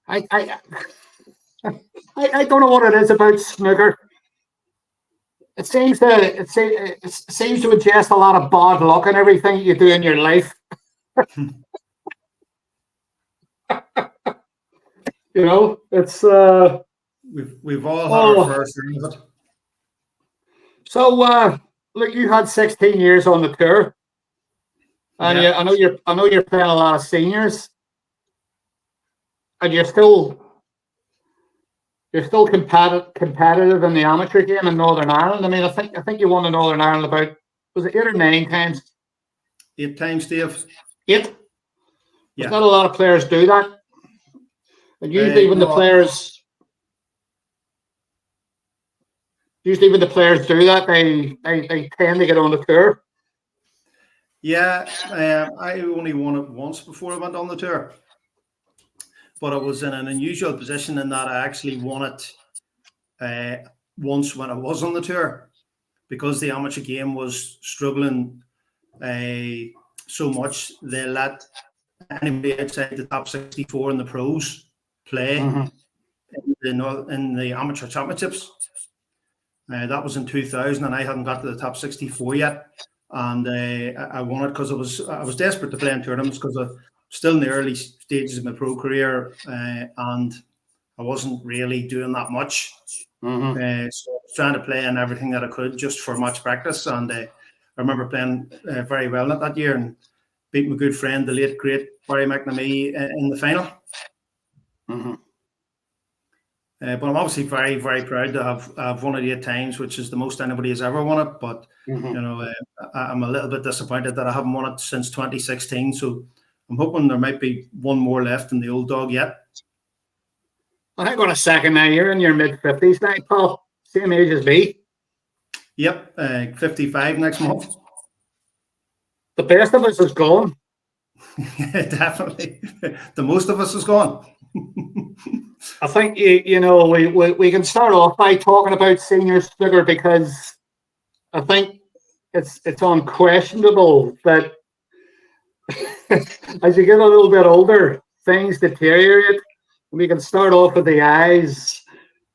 I I don't know what it is about snooker. It seems it seems to ingest a lot of bad luck in everything you do in your life. You know, it's we've all had our first share of it. So look, you had 16 years on the tour, and Yeah. I know you're playing a lot of seniors, and you're still competitive in the amateur game in Northern Ireland. I mean, I think you won in Northern Ireland about, was it 8 or 9 times? 8 times, Dave. 8. Yeah. Not a lot of players do that. And usually when the players do that, they tend to get on the tour. Yeah, I only won it once before I went on the tour, but I was in an unusual position in that I actually won it once when I was on the tour, because the amateur game was struggling so much. They let anybody outside the top 64 in the pros play in the amateur championships. That was in 2000, and I hadn't got to the top 64 yet. And I won it because I was desperate to play in tournaments, because I was still in the early stages of my pro career, and I wasn't really doing that much. So I was trying to play in everything that I could just for match practice. And I remember playing very well at that year and beat my good friend, the late great Barry McNamee, in the final. But I'm obviously very, very proud to have won it 8 times, which is the most anybody has ever won it. But you know, I'm a little bit disappointed that I haven't won it since 2016. So I'm hoping there might be one more left in the old dog yet. Well, hang on a second now. You're in your mid-50s now, Paul. Same age as me. Yep, 55 next month. The best of us is gone. Definitely. The most of us is gone. I think you know we can start off by talking about senior snooker, because I think it's unquestionable that as you get a little bit older, things deteriorate. We can start off with the eyes,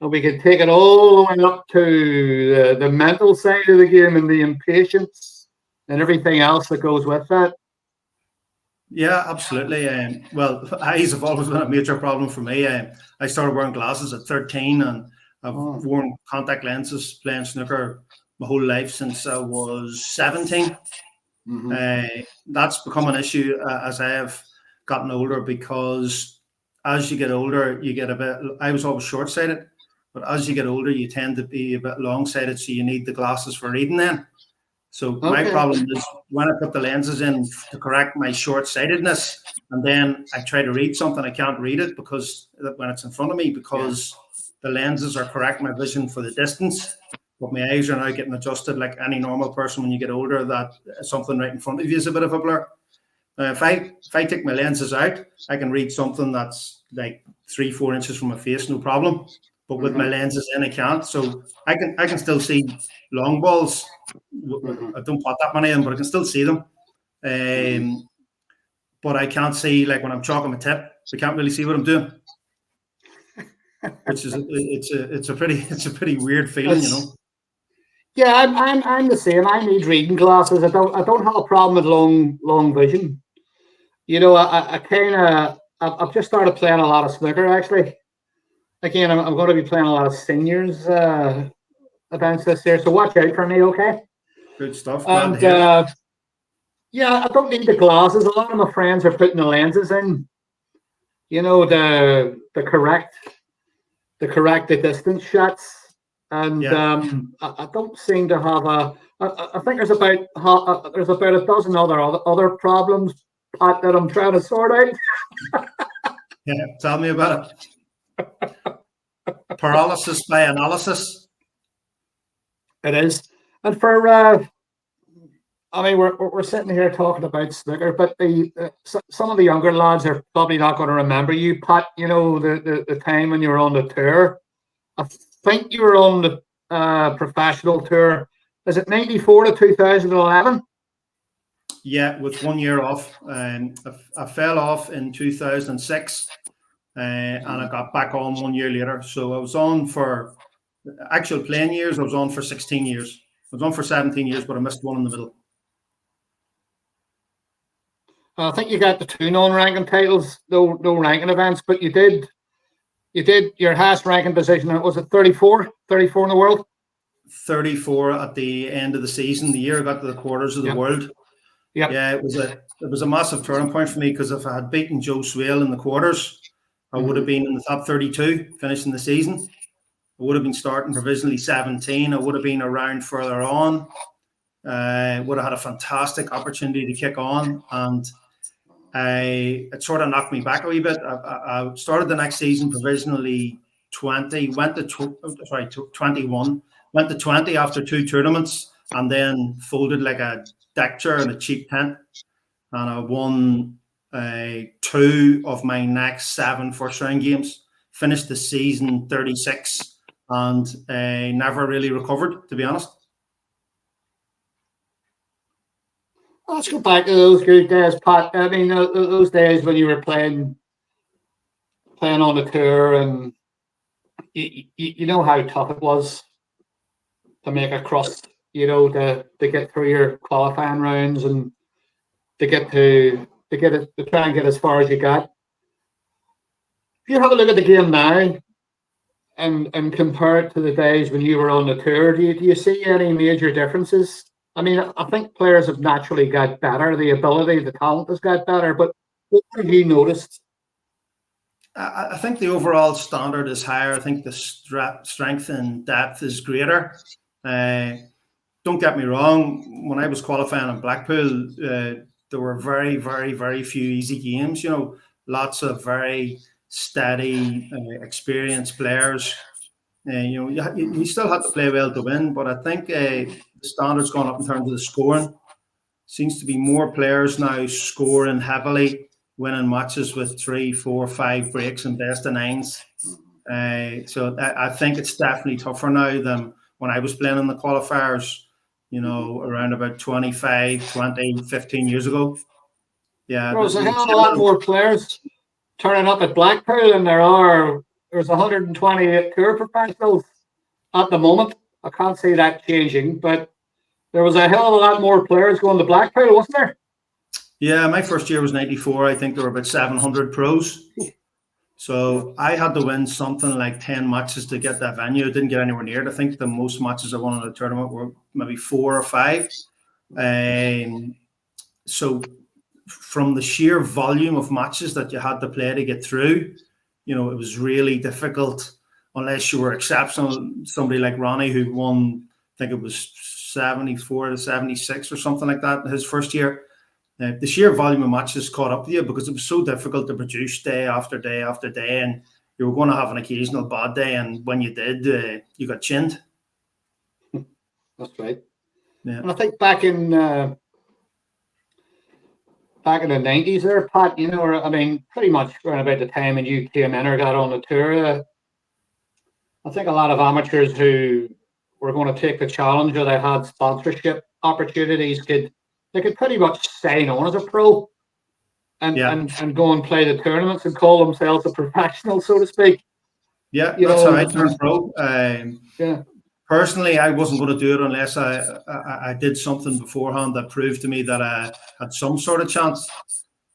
and we can take it all the way up to the mental side of the game and the impatience and everything else that goes with that. Yeah, absolutely. Well, eyes have always been a major problem for me. I started wearing glasses at 13, and I've worn contact lenses playing snooker my whole life since I was 17. That's become an issue as I have gotten older, because as you get older, you get a bit. I was always short-sighted, but as you get older, you tend to be a bit long-sighted, so you need the glasses for reading then. So my problem is when I put the lenses in to correct my short-sightedness, and then I try to read something, I can't read it because when it's in front of me, because the lenses are correcting my vision for the distance, but my eyes are now getting adjusted like any normal person when you get older, that something right in front of you is a bit of a blur. If I take my lenses out, I can read something that's like 3-4 inches from my face, no problem. But with my lenses in, I can't. So I can still see long balls. I don't put that many in, but I can still see them. But I can't see, like when I'm chalking my tip, I can't really see what I'm doing. Which is it's a pretty weird feeling, you know. Yeah, I'm the same. I need reading glasses. I don't have a problem with long vision. You know, I've just started playing a lot of snooker actually. Again, I'm going to be playing a lot of seniors events this year, so watch out for me, okay? Good stuff. And yeah, I don't need the glasses. A lot of my friends are putting the lenses in. You know, the correct the distance shots, and I don't seem to have I think there's about a dozen other problems, Pat, that I'm trying to sort out. Yeah, tell me about it. Paralysis by analysis. It is, and for I mean, we're sitting here talking about snooker, but some of the younger lads are probably not going to remember you, Pat. You know, the time when you were on the tour. I think you were on the professional tour. Is it 94 to 2011? Yeah, with 1 year off. I fell off in 2006. and I got back on 1 year later. So I was on for actual playing years. I was on for 16 years. I was on for 17 years, but I missed one in the middle. I think you got the 2 non-ranking titles, no ranking events, but you did your highest ranking position. Was it 34 in the world? 34 at the end of the season. The year I got to the quarters of the world. Yep. Yeah, it was a massive turning point for me, because if I had beaten Joe Swail in the quarters, I would have been in the top 32 finishing the season. I would have been starting provisionally 17. I would have been around further on. Would have had a fantastic opportunity to kick on, and it sort of knocked me back a wee bit. I started the next season provisionally 20, went to 21, went to 20 after 2 tournaments, and then folded like a deck chair in a cheap tent. And I won 2 of my next 7 first-round games, finished the season 36, and never really recovered, to be honest. Let's go back to those good days, Pat. I mean, those days when you were playing on the tour, and you know how tough it was to make a crust, to get through your qualifying rounds and to try and get as far as you got. If you have a look at the game now and compare it to the days when you were on the tour, do you see any major differences? I mean, I think players have naturally got better. The ability, the talent has got better. But what have you noticed? I think the overall standard is higher. I think the strength and depth is greater. Don't get me wrong. When I was qualifying in Blackpool, there were very, very, very few easy games. Lots of very steady, experienced players. You still had to play well to win, but I think the standard's gone up in terms of the scoring. Seems to be more players now scoring heavily, winning matches with 3, 4, 5 breaks and best of 9s. So I think it's definitely tougher now than when I was playing in the qualifiers, around about 25, 20, 15 years ago. Yeah, there's a hell of a lot more players turning up at Blackpool than there's 128 tour professionals at the moment. I can't see that changing, but there was a hell of a lot more players going to Blackpool, wasn't there? Yeah, my first year was 94. I think there were about 700 pros. So I had to win something like 10 matches to get that venue. I didn't get anywhere near it. I think the most matches I won in a tournament were maybe 4 or 5. So from the sheer volume of matches that you had to play to get through, it was really difficult unless you were exceptional. Somebody like Ronnie, who won, I think it was 74 to 76 or something like that in his first year. The sheer volume of matches caught up to you because it was so difficult to produce day after day after day, and you were going to have an occasional bad day, and when you did, you got chinned. That's right. Yeah. And I think back in the 90s there, Pat, pretty much around about the time when you came in or got on the tour, I think a lot of amateurs who were going to take the challenge or they had sponsorship opportunities could pretty much sign on as a pro and go and play the tournaments and call themselves a professional, so to speak. Yeah, that's how I turned pro. Yeah. Personally, I wasn't going to do it unless I did something beforehand that proved to me that I had some sort of chance.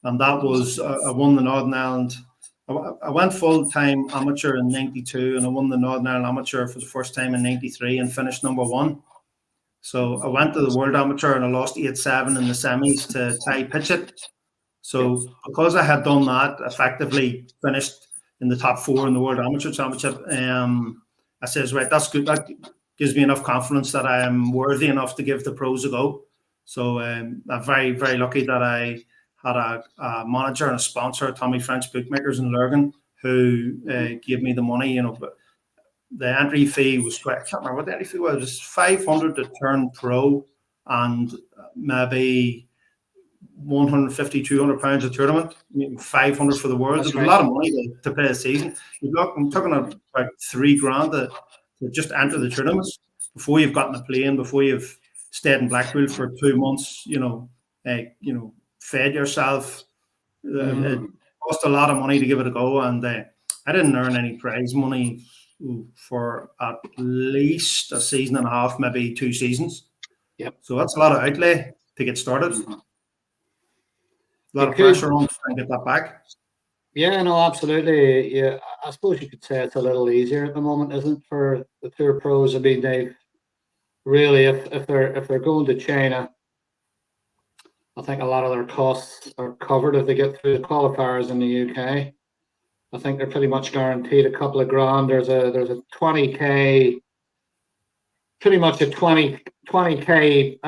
And that was, I won the Northern Ireland. I went full-time amateur in 92, and I won the Northern Ireland Amateur for the first time in 93 and finished number 1. So I went to the World Amateur and I lost 8-7 in the semis to Ty Pitchett. So because I had done that, effectively finished in the top 4 in the World Amateur Championship, I says, right, that's good. That gives me enough confidence that I am worthy enough to give the pros a go. So I'm very, very lucky that I had a manager and a sponsor, Tommy French Bookmakers in Lurgan, who gave me the money, but the entry fee was quite, I can't remember what the entry fee was. It was 500 to turn pro and maybe 150, 200 pounds a tournament, 500 for the world. It was a lot of money to play a season. I'm talking about $3,000 to just enter the tournaments before you've gotten a plane, before you've stayed in Blackpool for 2 months, fed yourself. It cost a lot of money to give it a go. And I didn't earn any prize money for at least a season and a half, maybe 2 seasons. Yep. So that's a lot of outlay to get started. A lot of could, pressure on to try and get that back. Yeah, no, absolutely. Yeah, I suppose you could say it's a little easier at the moment, isn't it, for the tour pros? I mean, they've really, if they're going to China, I think a lot of their costs are covered if they get through the qualifiers in the UK. I think they're pretty much guaranteed a couple of grand. There's a 20k, pretty much a 20k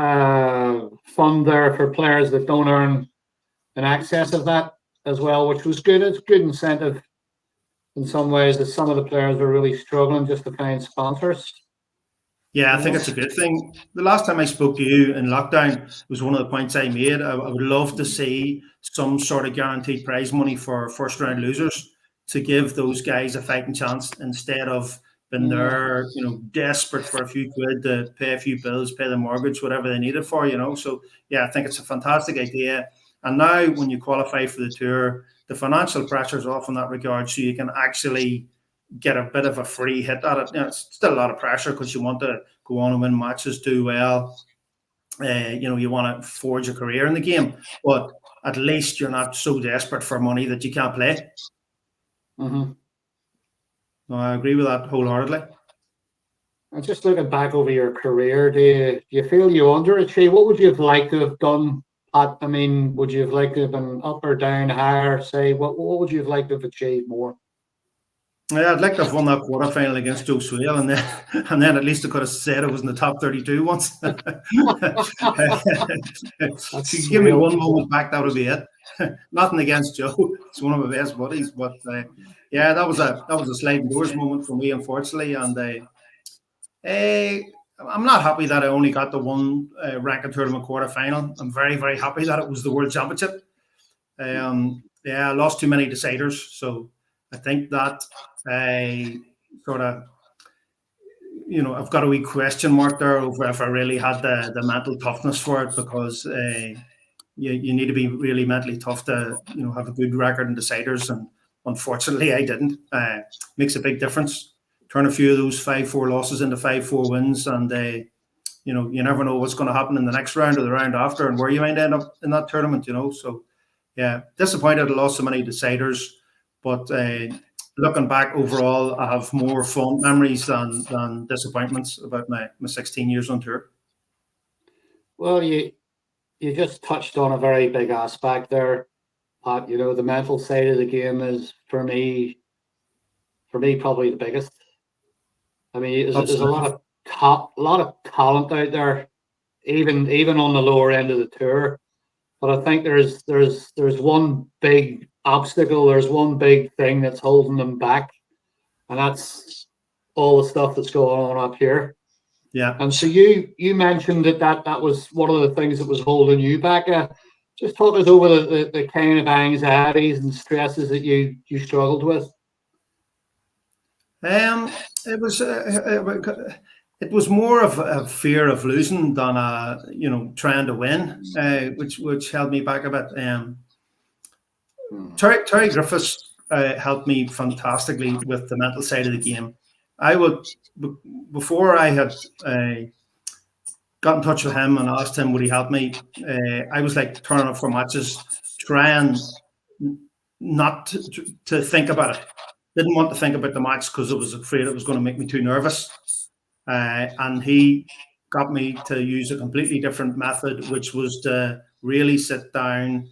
fund there for players that don't earn in excess of that as well, which was good. It's good incentive in some ways that some of the players are really struggling just to find sponsors. Yeah, I think it's a good thing. The last time I spoke to you in lockdown was one of the points I made. I would love to see some sort of guaranteed prize money for first round losers to give those guys a fighting chance instead of being there, desperate for a few quid to pay a few bills, pay the mortgage, whatever they need it for, So, yeah, I think it's a fantastic idea. And now when you qualify for the tour, the financial pressure is off in that regard, so you can actually get a bit of a free hit at it. It's still a lot of pressure because you want to go on and win matches, do well. You want to forge a career in the game, but at least you're not so desperate for money that you can't play. Mm-hmm. No, I agree with that wholeheartedly. And just looking back over your career, do you feel you underachieved? What would you have liked to have done? Would you have liked to have been up or down, higher? Say, what would you have liked to have achieved more? Yeah, I'd like to have won that quarterfinal against Joe Swail, and then at least I could have said it was in the top 32 once. If you give me one moment back, that would be it. Nothing against Joe; he's one of my best buddies. But yeah, that was a sliding doors moment for me, unfortunately. And I'm not happy that I only got the one ranking tournament quarterfinal. I'm very, very happy that it was the World Championship. I lost too many deciders, so I think that I sort of, I've got a wee question mark there over if I really had the mental toughness for it, because you need to be really mentally tough to, have a good record in deciders, and unfortunately I didn't. Makes a big difference. Turn a few of those 5-4 losses into 5-4 wins, and you never know what's going to happen in the next round or the round after, and where you might end up in that tournament. So yeah, disappointed I lost so many deciders, but looking back overall, I have more fond memories than disappointments about my 16 years on tour. Well, you just touched on a very big aspect there, Pat. The mental side of the game is for me probably the biggest. I mean, there's a lot of talent out there, even on the lower end of the tour. But I think there's one big obstacle. There's one big thing that's holding them back, and that's all the stuff that's going on up here. Yeah. And so you mentioned that was one of the things that was holding you back. Just talk us over the kind of anxieties and stresses that you struggled with. It was more of a fear of losing than trying to win, which held me back a bit. Terry Griffiths helped me fantastically with the mental side of the game. Before I had got in touch with him and asked him would he help me, I was like turning up for matches, trying not to think about it. Didn't want to think about the match because I was afraid it was going to make me too nervous. And he got me to use a completely different method, which was to really sit down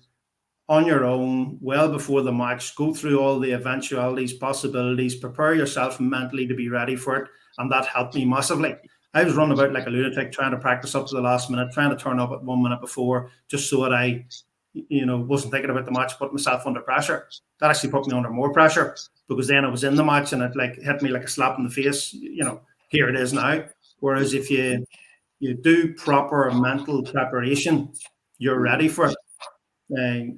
on your own well before the match, go through all the eventualities, possibilities, prepare yourself mentally to be ready for it. And that helped me massively. I was running about like a lunatic, trying to practice up to the last minute, trying to turn up at 1 minute before, just so that I wasn't thinking about the match, put myself under pressure. That actually put me under more pressure, because then I was in the match and it like hit me like a slap in the face. Here it is now. Whereas if you do proper mental preparation, you're ready for it.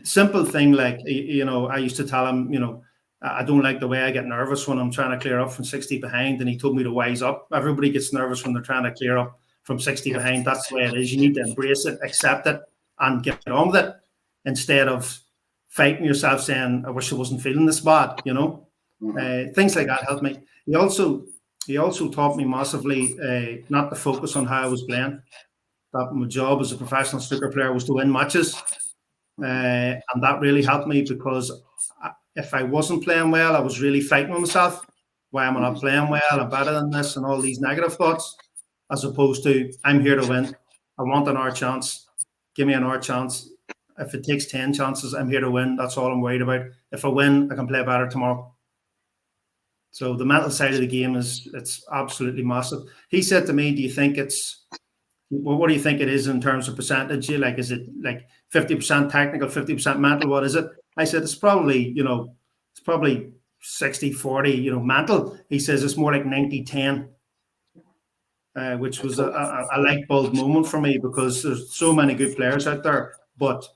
Simple thing like, I used to tell him, I don't like the way I get nervous when I'm trying to clear up from 60 behind. And he told me to wise up. Everybody gets nervous when they're trying to clear up from 60 behind. That's the way it is. You need to embrace it, accept it, and get on with it, instead of fighting yourself saying, I wish I wasn't feeling this bad, Things like that helped me. He also taught me massively not to focus on how I was playing. That my job as a professional snooker player was to win matches, and that really helped me, because if I wasn't playing well, I was really fighting with myself. Why am I not playing well? I'm better than this, and all these negative thoughts, as opposed to I'm here to win. I want another chance. Give me another chance. If it takes 10 chances, I'm here to win. That's all I'm worried about. If I win, I can play better tomorrow. So the mental side of the game it's absolutely massive. He said to me, "Do you think what do you think it is in terms of percentage? Like, is it like 50% technical, 50% mental? What is it?" I said, it's probably 60-40, mental. He says it's more like 90-10, which was a light bulb moment for me, because there's so many good players out there, but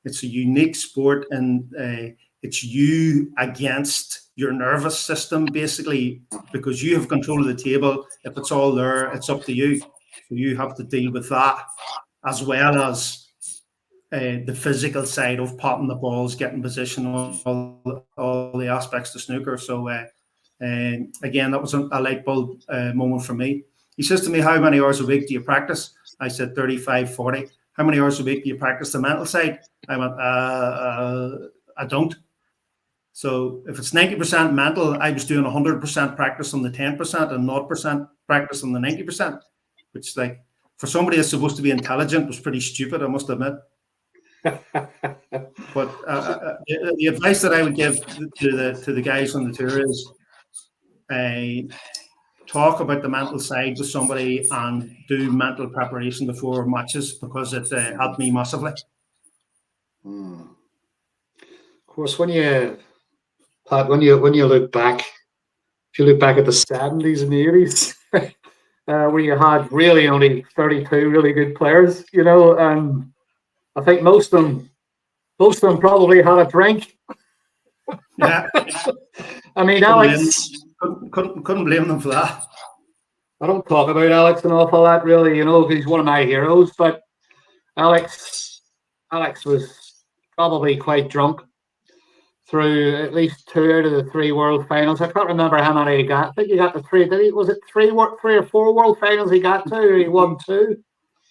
it's a unique sport, and it's you against your nervous system, basically, because you have control of the table. If it's all there, it's up to you. So you have to deal with that, as well as the physical side of popping the balls, getting position, all the aspects to snooker. So again, that was a light bulb moment for me. He says to me, "How many hours a week do you practice?" I said 35, 40. "How many hours a week do you practice the mental side?" I went, I don't. So if it's 90% mental, I was doing 100% practice on the 10% and 0% practice on the 90%, which, like, for somebody that's supposed to be intelligent, was pretty stupid, I must admit. But the advice that I would give to the guys on the tour is talk about the mental side with somebody and do mental preparation before matches, because it helped me massively. Of course, when you look back, if you look back at the 70s and the 80s, where you had really only 32 really good players, and I think most of them probably had a drink. Yeah. I mean, Alex, couldn't blame them for that. I don't talk about Alex an awful lot, really, because he's one of my heroes. But Alex was probably quite drunk through at least 2 out of the 3 world finals. I can't remember how many he got. I think he got the 3. Did he? Was it 3 or 4 world finals he got to? Or he won 2.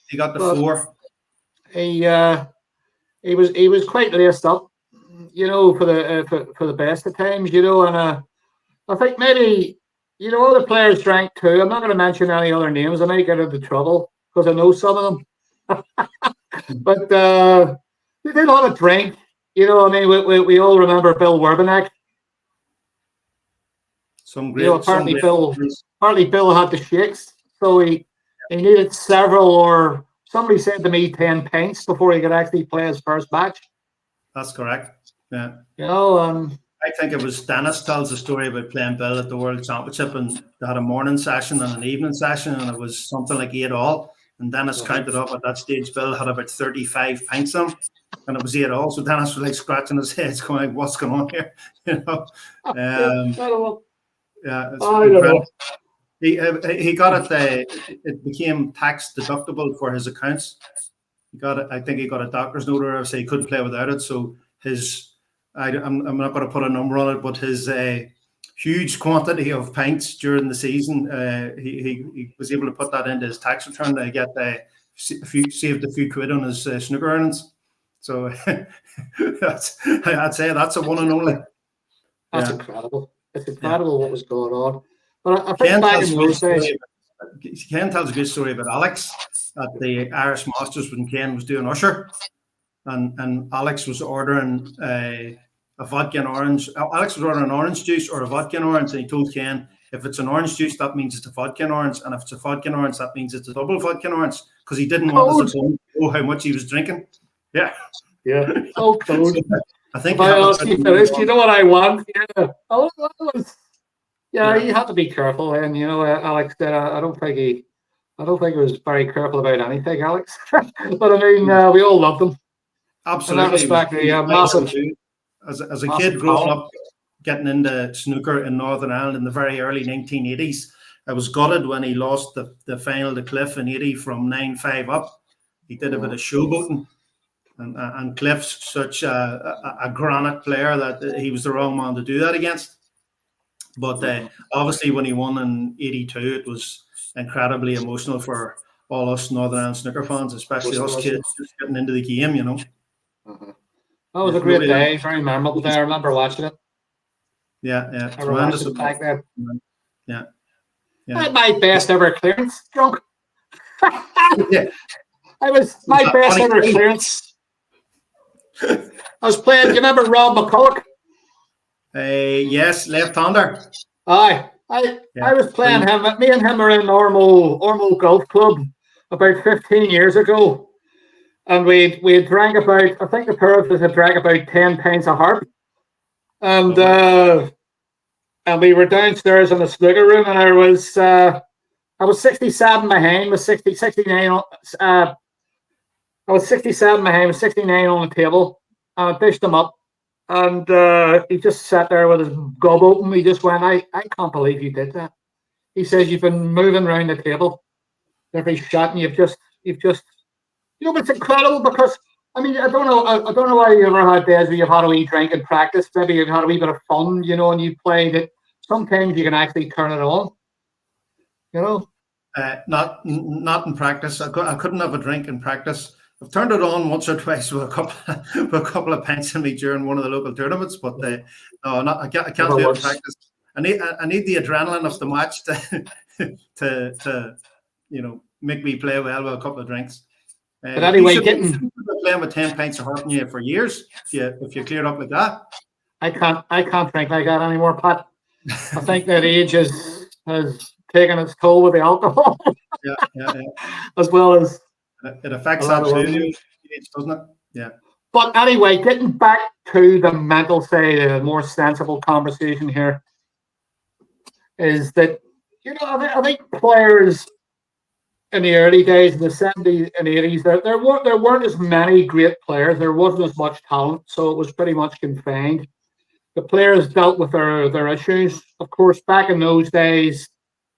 He got the 4. He was quite laced up, for the best of times, and I think maybe, other players drank too. I'm not going to mention any other names. I might get into trouble because I know some of them. But they did a lot of drink. I mean, we all remember Bill Werbineck. Apparently Bill had the shakes, so he needed several, or somebody said to me 10 pints before he could actually play his first match. That's correct. Yeah. I think it was Dennis tells a story about playing Bill at the World Championship, and they had a morning session and an evening session, and it was something like 8 all. And Dennis counted up at that stage. Bill had about 35 pints on, and it was 8 all. So Dennis was like scratching his head, going like, "What's going on here?" I don't know. Yeah, it's I don't know. He got it. It became tax deductible for his accounts. He got it. I think he got a doctor's note, or say he couldn't play without it. So I'm not going to put a number on it, but his huge quantity of pints during the season, he was able to put that into his tax return to get saved a few quid on his snooker earnings. So I'd say that's a one and only. That's incredible. It's incredible what was going on. But I think back in those days, Ken tells a good story about Alex at the Irish Masters when Ken was doing usher, and Alex was ordering a vodka and orange. Alex was ordering an orange juice or a vodka and orange, and he told Ken, if it's an orange juice, that means it's a vodka and orange, and if it's a vodka and orange, that means it's a double vodka and orange, because he didn't want us to know how much he was drinking. Yeah. Oh, cold. I think you know what I want? Yeah. You have to be careful, and Alex did. I don't think he was very careful about anything, Alex. But I mean, we all loved him. Absolutely. In that respect, massive. As a kid growing up, getting into snooker in Northern Ireland in the very early 1980s, I was gutted when he lost the final to Cliff in 80 from 9-5 up. He did a bit of showboating. And Cliff's such a granite player that he was the wrong man to do that against. But obviously, when he won in '82, it was incredibly emotional for all us Northern Ireland snooker fans, especially us kids just getting into the game. You know, that was a great day, very memorable day. I remember watching it. Yeah, tremendous. Back then. Yeah. I had my best ever clearance, drunk. Yeah. I was my best ever clearance. I was playing. Do you remember Rob McCulloch? Yes, left-hander. Aye. I was playing him. Me and him were in Ormo Golf Club about 15 years ago, and we drank about. I think the pair of us had drank about 10 pints of harp, and we were downstairs in the snooker room, and I was 67. My hand was 69. I was 67. My hand was 69 on the table, and I dished him up. And he just sat there with his gob open. He just went, I can't believe you did that. He says, you've been moving around the table every shot, and you've just, but it's incredible because, I mean, I don't know why you ever had days where you've had a wee drink and practice. Maybe you've had a wee bit of fun, and you played it. Sometimes you can actually turn it on, Not in practice. I couldn't have a drink in practice. I've turned it on once or twice with a couple of pints in me during one of the local tournaments, but I can't do it in practice. I need the adrenaline of the match to make me play well with a couple of drinks. But anyway, you should be playing with 10 pints of hurting you for years if you cleared up like that. I can't drink like that anymore, Pat. I think that age has taken its toll with the alcohol. Yeah. As well as it affects that too, doesn't it? Yeah. But anyway, getting back to the mental side, a more sensible conversation here is that I think players in the early days, in the 70s and 80s, there weren't as many great players. There wasn't as much talent, so it was pretty much confined. The players dealt with their issues. Of course, back in those days,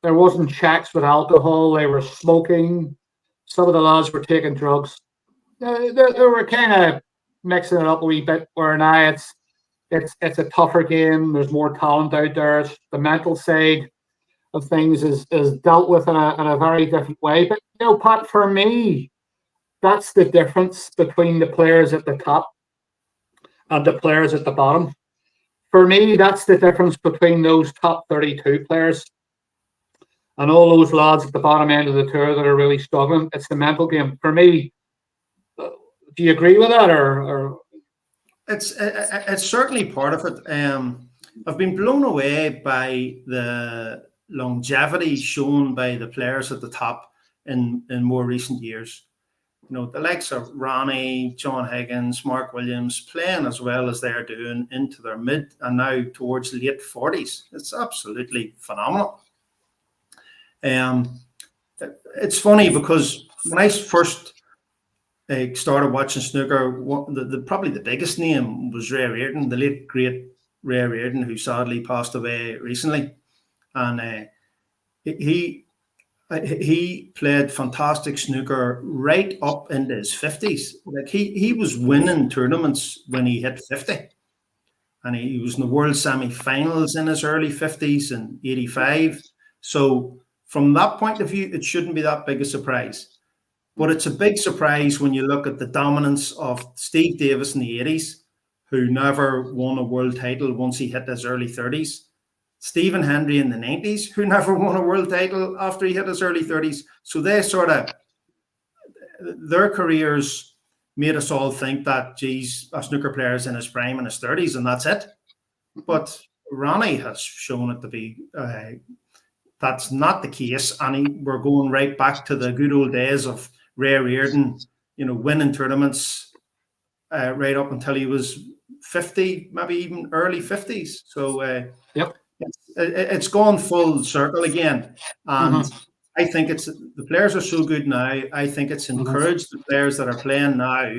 there wasn't checks with alcohol. They were smoking. Some of the lads were taking drugs. They were kind of mixing it up a wee bit. Where now it's a tougher game. There's more talent out there. The mental side of things is dealt with in a very different way. But Pat, for me, that's the difference between the players at the top and the players at the bottom. For me, that's the difference between those top 32 players and all those lads at the bottom end of the tour that are really struggling. It's the mental game. For me, do you agree with that, or? It's certainly part of it. I've been blown away by the longevity shown by the players at the top in more recent years. The likes of Ronnie, John Higgins, Mark Williams playing as well as they're doing into their mid and now towards late 40s. It's absolutely phenomenal. It's funny because when I first started watching snooker, probably the biggest name was Ray Reardon, the late great Ray Reardon, who sadly passed away recently, and he played fantastic snooker right up into his 50s. Like he was winning tournaments when he hit 50, and he was in the world semi-finals in his early 50s in '85. So from that point of view, it shouldn't be that big a surprise. But it's a big surprise when you look at the dominance of Steve Davis in the 80s, who never won a world title once he hit his early 30s. Stephen Hendry in the 90s, who never won a world title after he hit his early 30s. So their careers made us all think that, geez, a snooker player is in his prime in his 30s and that's it. But Ronnie has shown it to be that's not the case. And we're going right back to the good old days of Ray Reardon, winning tournaments right up until he was 50, maybe even early 50s. So yep. It's gone full circle again. And I think the players are so good now. I think it's encouraged the players that are playing now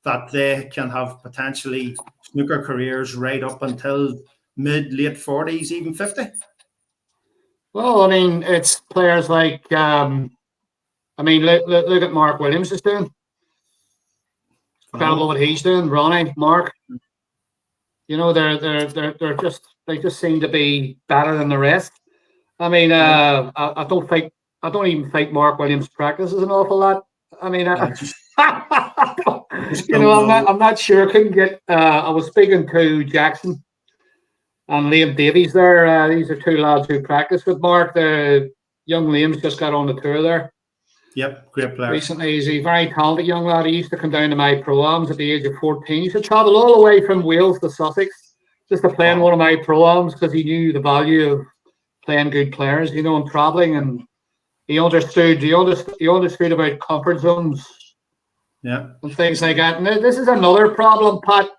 that they can have potentially snooker careers right up until late 40s, even 50. Well, I mean, it's players like, look at Mark Williams is doing. Incredible what he's doing. Ronnie, Mark, they're they just seem to be better than the rest. I mean, I don't even think Mark Williams practices an awful lot. I mean, just you know, I'm not sure. Couldn't get. I was speaking to Jackson and Liam Davies there. These are two lads who practice with Mark. The young Liam's just got on the tour there. Yep, great player. Recently, he's a very talented young lad. He used to come down to my pro-ams at the age of 14. He used to travel all the way from Wales to Sussex just to play in one of my pro-ams because he knew the value of playing good players, you know, and traveling. And he understood about comfort zones, yeah, and things like that. And this is another problem, Pat.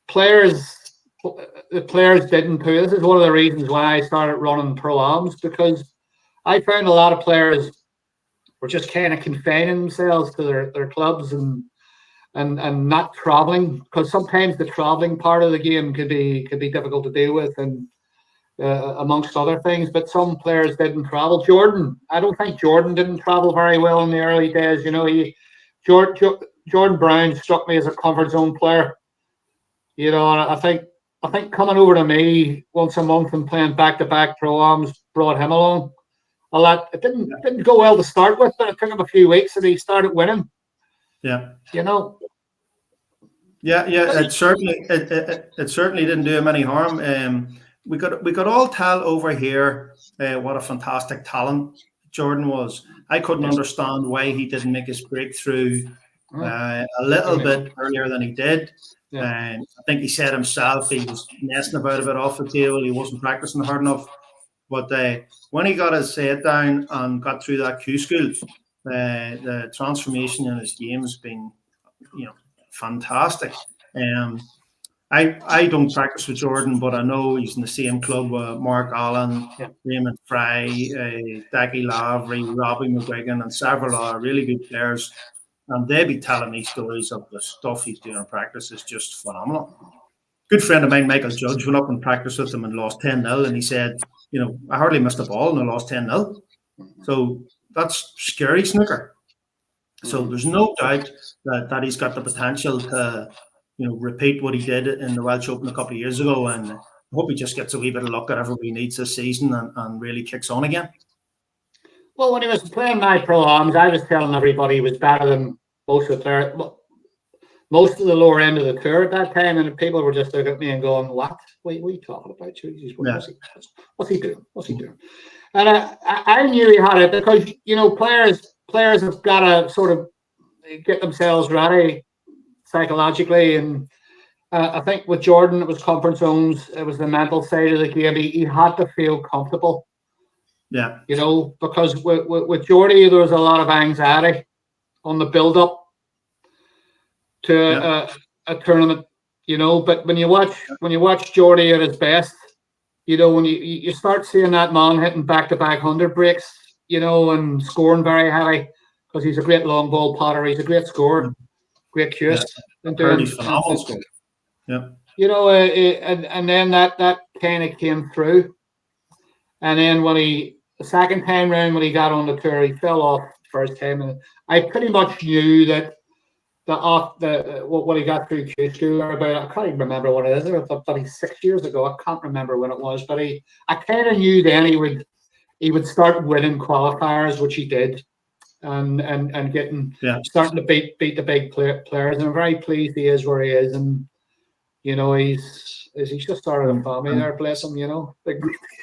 The players didn't too. This is one of the reasons why I started running pro-ams, because I found a lot of players were just kind of confining themselves to their clubs and not traveling, because sometimes the traveling part of the game could be difficult to deal with, and amongst other things. But some players didn't travel. I don't think Jordan didn't travel very well in the early days. You know, Jordan Brown struck me as a comfort zone player. You know, and I think coming over to me once a month and playing back-to-back pro-ams brought him along a lot. It didn't go well to start with, but it took him a few weeks and he started winning. Yeah. You know. Yeah. It certainly didn't do him any harm. We could all tell over here what a fantastic talent Jordan was. I couldn't understand why he didn't make his breakthrough a little bit earlier than he did. I think he said himself he was messing about a bit off the table. He wasn't practicing hard enough. But when he got his head down and got through that Q school, the transformation in his game has been, you know, fantastic. I don't practice with Jordan, but I know he's in the same club with Mark Allen, Raymond Fry, Daggy Lavery, Robbie mcGuigan, and several other really good players. And they be telling me stories of the stuff he's doing in practice is just phenomenal. Good friend of mine, Michael Judge, went up and practiced with him and lost 10-0, and he said, you know, I hardly missed a ball and I lost 10-0. So that's scary snooker. So there's no doubt that he's got the potential to, you know, repeat what he did in the Welsh Open a couple of years ago, and I hope he just gets a wee bit of luck at everybody needs this season and really kicks on again. Well, when he was playing my pro-ams, I was telling everybody he was better than most of the lower end of the tour at that time, and people were just looking at me and going, "What? What are you talking about? What's he doing? What's he doing?" And I knew he had it, because, you know, players have got to sort of get themselves ready psychologically, and I think with Jordan it was comfort zones, it was the mental side of the game. He had to feel comfortable. Yeah, you know, because with Geordie there was a lot of anxiety on the build-up to a tournament, you know. But when you watch Geordie at his best, you know, when you start seeing that man hitting back-to-back 100 breaks, you know, and scoring very high, because he's a great long ball potter, he's a great scorer, great cues. He's phenomenal. Yeah, you know, and then that kind of came through, and then the second time round when he got on the tour, he fell off the first time, and I pretty much knew that what he got through Q school or about, I can't even remember what it is, about 6 years ago. I can't remember when it was, but I kind of knew then he would start winning qualifiers, which he did, and getting starting to beat the big players. And I'm very pleased he is where he is, and you know, he's just started a family there, bless him, you know.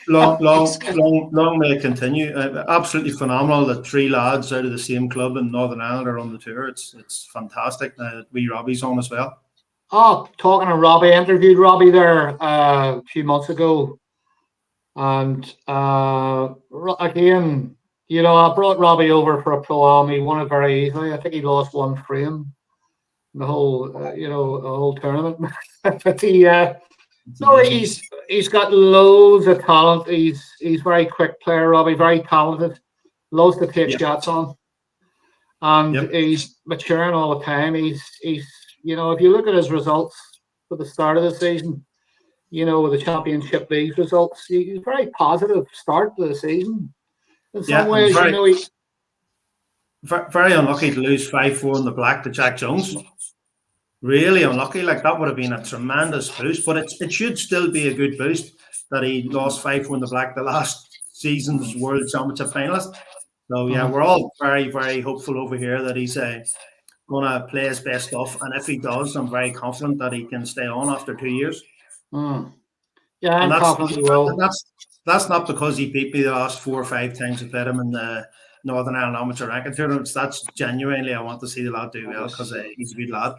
Long may it continue. Absolutely phenomenal that three lads out of the same club in Northern Ireland are on the tour. It's fantastic. Wee Robbie's on as well. Oh, talking to Robbie, I interviewed Robbie there a few months ago, and again, you know, I brought Robbie over for a pro-am. He won it very easily. I think he lost one frame the whole whole tournament. But he's got loads of talent. He's very quick player, Robbie, very talented, loves to take shots on, and he's maturing all the time. He's you know, if you look at his results for the start of the season, you know, with the Championship League results, he's very positive start to the season. In some ways, you know, very unlucky to lose 5-4 in the black to Jack Jones. really unlucky. Like, that would have been a tremendous boost, but it should still be a good boost that he lost 5-1 to Black, the last season's World Championship finalist. So yeah, we're all very, very hopeful over here that he's going to play his best stuff, and if he does, I'm very confident that he can stay on after 2 years. Yeah, I'm confident he will. That's not because he beat me the last 4 or 5 times I played him in the Northern Ireland Amateur Ranking Tournaments. That's genuinely, I want to see the lad do well because he's a good lad.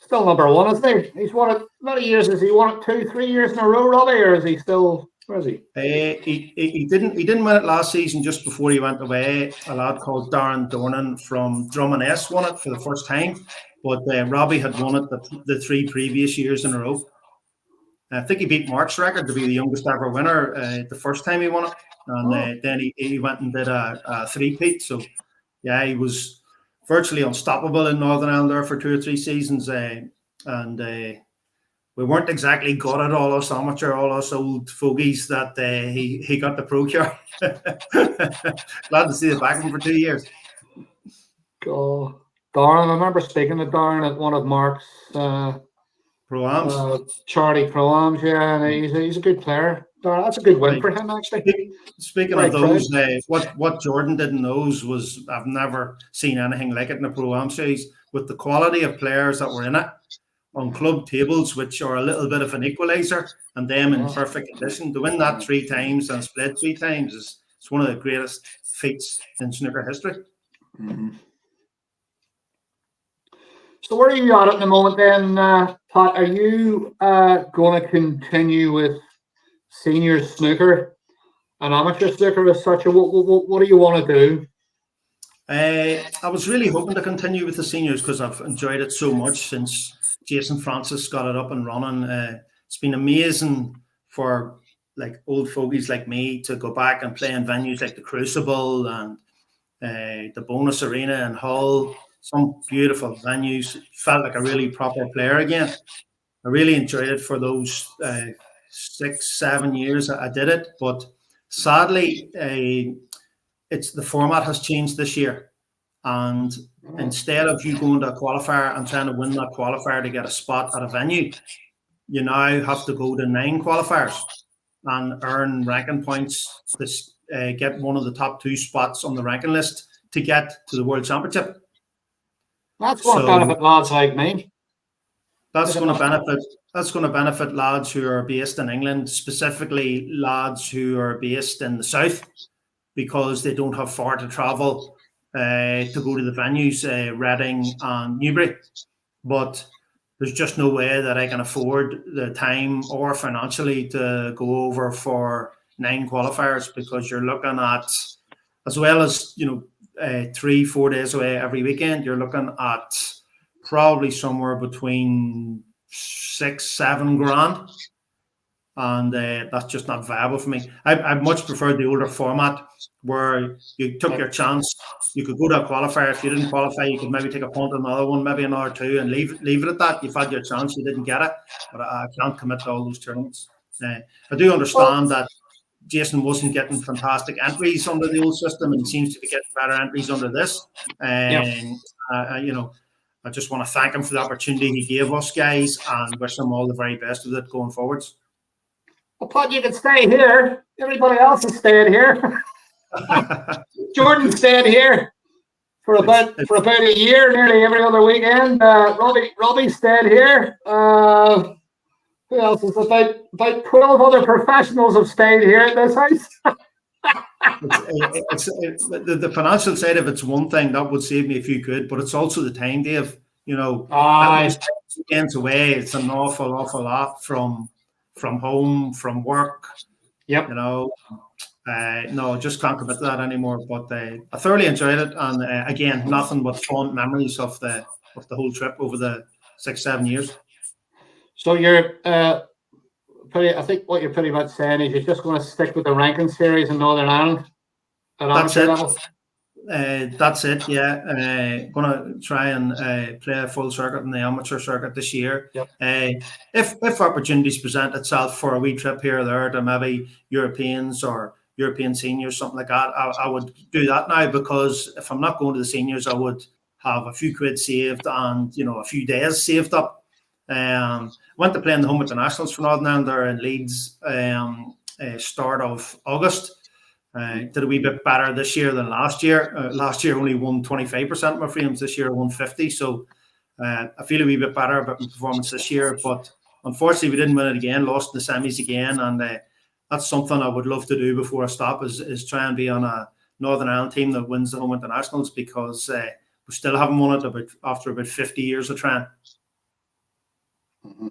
Still number one, isn't he? He's won it. How many years has he won it? 2, 3 years in a row, Robbie, or is he still? Where is he? He didn't win it last season. Just before he went away, a lad called Darren Dornan from Drummond won it for the first time, but Robbie had won it the 3 previous years in a row. I think he beat Mark's record to be the youngest ever winner the first time he won it, and then he went and did a three-peat. So yeah, he was virtually unstoppable in Northern Ireland there for 2 or 3 seasons, and we weren't exactly good at all us amateur, all us old fogies that he got the pro card. Glad to see it back him for 2 years. Oh, Darren, I remember speaking to Darren at one of Mark's Pro-Ams. Charlie Pro-Ams, yeah, and he's a good player. Darren, that's a good win for him, actually. Speaking of those, what Jordan didn't know was I've never seen anything like it in the Pro-Am series, with the quality of players that were in it on club tables, which are a little bit of an equaliser, and them in perfect condition. To win that 3 times and split 3 times it's one of the greatest feats in snooker history. So where are you at the moment then, Pat? Are you going to continue with senior snooker and amateur snooker as such? Or what do you want to do? I was really hoping to continue with the seniors because I've enjoyed it so much since Jason Francis got it up and running. It's been amazing for like old fogies like me to go back and play in venues like the Crucible and the Bonus Arena in Hull. Some beautiful venues. Felt like a really proper player again. I really enjoyed it for those 6-7 years I did it, but sadly, it's the format has changed this year, and instead of you going to a qualifier and trying to win that qualifier to get a spot at a venue, you now have to go to 9 qualifiers and earn ranking points to get one of the top 2 spots on the ranking list to get to the World Championship. That's going to benefit lads like me. That's going to benefit lads who are based in England, specifically lads who are based in the south, because they don't have far to travel to go to the venues, Reading and Newbury. But there's just no way that I can afford the time or financially to go over for 9 qualifiers, because you're looking at, as well as 3-4 days away every weekend, you're looking at probably somewhere between 6-7 grand, and that's just not viable for me. I much prefer the older format where you took your chance. You could go to a qualifier. If you didn't qualify, you could maybe take a punt on another one, maybe another 2, and leave it at that. You've had your chance, you didn't get it, but I can't commit to all those tournaments. I do understand that Jason wasn't getting fantastic entries under the old system and seems to be getting better entries under this. And, I just want to thank him for the opportunity he gave us, guys, and wish him all the very best with it going forwards. Well, Pat, you can stay here. Everybody else is staying here. Jordan stayed here for about a year, nearly every other weekend. Robbie stayed here. Who else is about 12 other professionals have stayed here at this house. The financial side of it's one thing that would save me if you could, but it's also the time, Dave. Weekends away, it's an awful lot from home, from work. Yep. No, just can't commit to that anymore. But I thoroughly enjoyed it, and again, nothing but fond memories of the whole trip over the 6-7 years. So you're I think what you're pretty much saying is you're just going to stick with the ranking series in Northern Ireland at amateur level. That's it. Yeah, going to try and play a full circuit in the amateur circuit this year. Yep. If opportunities present itself for a wee trip here or there to maybe Europeans or European seniors, something like that, I would do that now, because if I'm not going to the seniors, I would have a few quid saved and, a few days saved up. Went to play in the home internationals for Northern Ireland there in Leeds start of August. Did a wee bit better this year than last year. Last year only won 25% of my frames. This year I won 50. So I feel a wee bit better about my performance this year. But unfortunately, we didn't win it again. Lost in the semis again, and that's something I would love to do before I stop. Is try and be on a Northern Ireland team that wins the home internationals, because we still haven't won it after about 50 years of trying. Mm-hmm.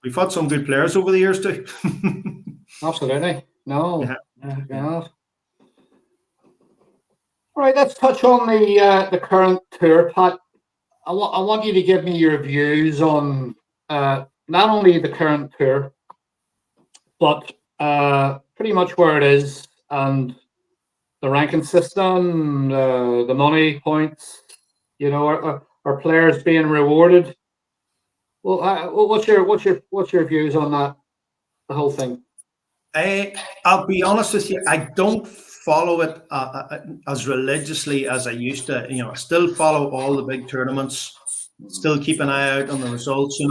We've had some good players over the years too. Absolutely. No. Yeah. All right, let's touch on the current tour, Pat. I want you to give me your views on not only the current tour, but pretty much where it is, and the ranking system, the money points. Are players being rewarded? Well, what's your views on that, the whole thing? I'll be honest with you, I don't follow it as religiously as I used to. I still follow all the big tournaments, still keep an eye out on the results.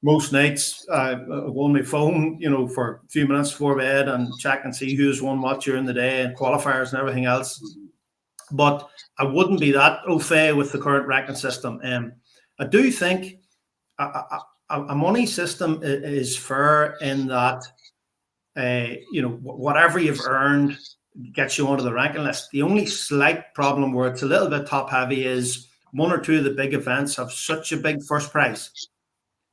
Most nights I go on my phone, for a few minutes before bed and check and see who's won what during the day and qualifiers and everything else. But I wouldn't be that au fait with the current ranking system. I do think a money system is fair in that, whatever you've earned gets you onto the ranking list. The only slight problem where it's a little bit top heavy is one or two of the big events have such a big first prize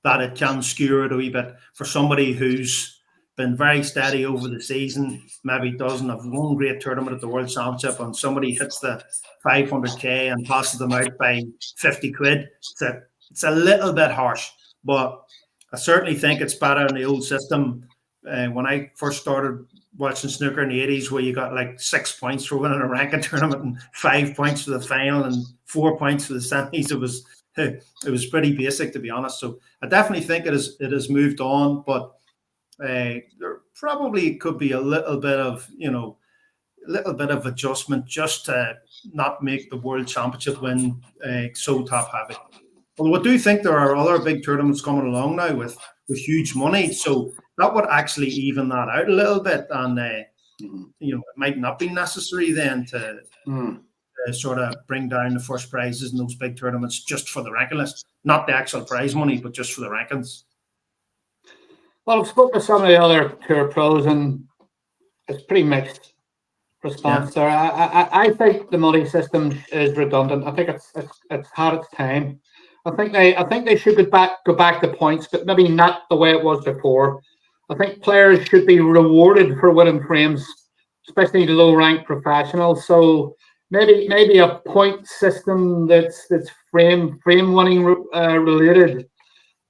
that it can skew it a wee bit for somebody who's been very steady over the season, maybe doesn't have one great tournament at the World Championship, and somebody hits the 500k and passes them out by 50 quid. It's a little bit harsh, but I certainly think it's better in the old system. When I first started watching snooker in the 80s, where you got like 6 points for winning a ranking tournament and 5 points for the final and 4 points for the semis, it was pretty basic, to be honest. So I definitely think it has moved on, but there probably could be a little bit of adjustment just to not make the World Championship win so top heavy. Although I do think there are other big tournaments coming along now with huge money, so that would actually even that out a little bit, and it might not be necessary then to sort of bring down the first prizes in those big tournaments just for the ranking list, not the actual prize money, but just for the rankings. Well, I've spoken to some of the other tour pros, and it's pretty mixed response there. I think the money system is redundant. I think it's had its time. I think they should go back to points, but maybe not the way it was before. I think players should be rewarded for winning frames, especially the low-ranked professionals. So maybe a point system that's frame winning related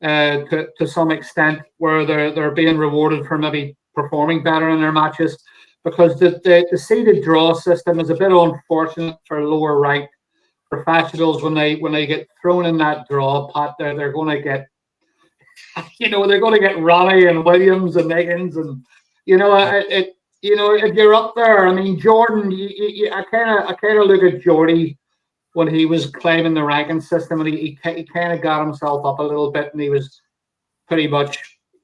to some extent, where they're being rewarded for maybe performing better in their matches, because the seeded draw system is a bit unfortunate for lower-ranked professionals. When they get thrown in that draw pot, they're going to get, they're going to get Ronnie and Williams and Higgins, and if you're up there, I mean, Jordan, I kind of look at Jordy when he was climbing the ranking system, and he kind of got himself up a little bit, and he was pretty much,